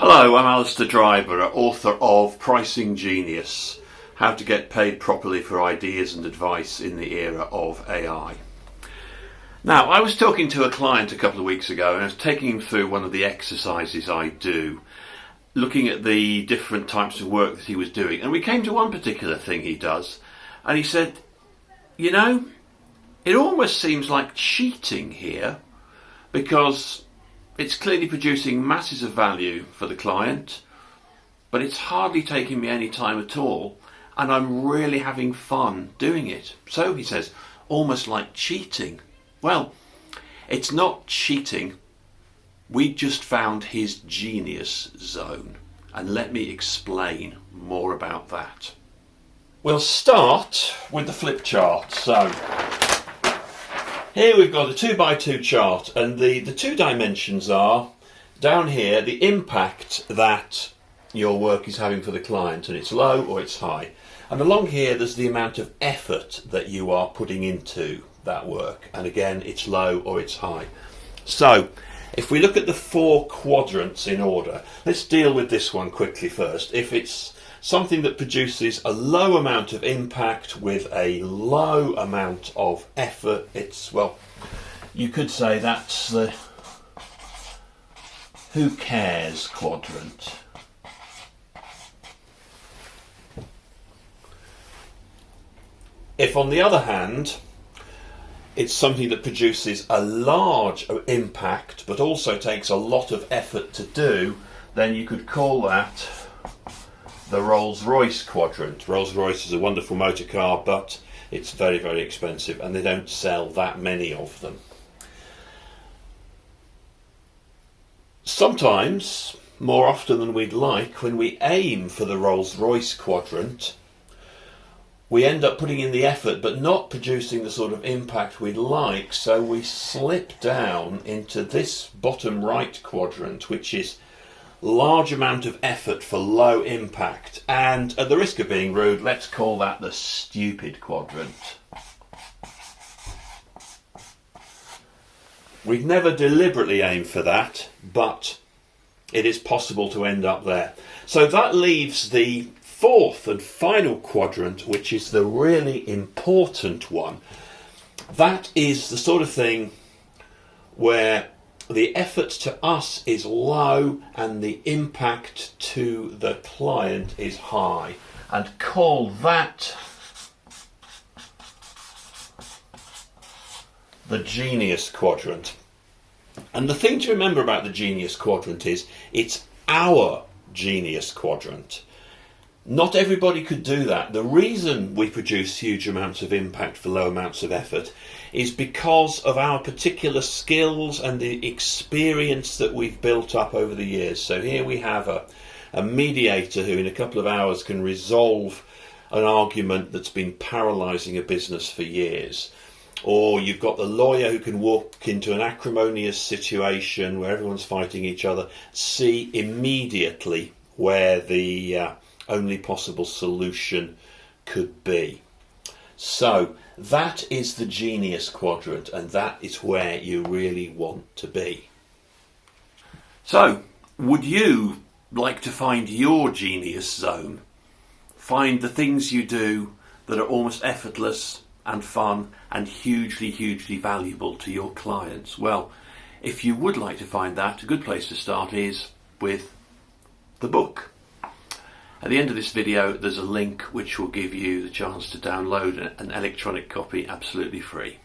Hello, I'm Alistair Driver, author of Pricing Genius, How to Get Paid Properly for Ideas and Advice in the Era of AI. Now, I was talking to a client a couple of weeks ago and I was taking him through one of the exercises I do, looking at the different types of work that he was doing. And we came to one particular thing he does, and he said, you know, it almost seems like cheating here because it's clearly producing masses of value for the client, but it's hardly taking me any time at all, and I'm really having fun doing it. So he says, almost like cheating. Well, it's not cheating. We just found his genius zone, and let me explain more about that. We'll start with the flip chart. So here we've got a 2x2 chart, and the two dimensions are down here the impact that your work is having for the client, and it's low or it's high. And along here there's the amount of effort that you are putting into that work, and again it's low or it's high. So if we look at the four quadrants in order, let's deal with this one quickly first. If it's something that produces a low amount of impact with a low amount of effort, it's, well, you could say that's the who cares quadrant. If on the other hand it's something that produces a large impact but also takes a lot of effort to do, then you could call that the Rolls-Royce quadrant. Rolls-Royce is a wonderful motor car, but it's very, very expensive and they don't sell that many of them. Sometimes, more often than we'd like, when we aim for the Rolls-Royce quadrant, we end up putting in the effort but not producing the sort of impact we'd like, so we slip down into this bottom right quadrant, which is large amount of effort for low impact, and at the risk of being rude, let's call that the stupid quadrant. We'd never deliberately aim for that, but it is possible to end up there. So that leaves the fourth and final quadrant, which is the really important one. That is the sort of thing where the effort to us is low and the impact to the client is high, and call that the genius quadrant. And the thing to remember about the genius quadrant is it's our genius quadrant. Not everybody could do that. The reason we produce huge amounts of impact for low amounts of effort is because of our particular skills and the experience that we've built up over the years. So here we have a mediator who in a couple of hours can resolve an argument that's been paralysing a business for years. Or you've got the lawyer who can walk into an acrimonious situation where everyone's fighting each other, see immediately where the only possible solution could be. So that is the genius quadrant, and that is where you really want to be. So would you like to find your genius zone? Find the things you do that are almost effortless and fun and hugely, hugely valuable to your clients? Well, if you would like to find that, a good place to start is with the book. At the end of this video there's a link which will give you the chance to download an electronic copy absolutely free.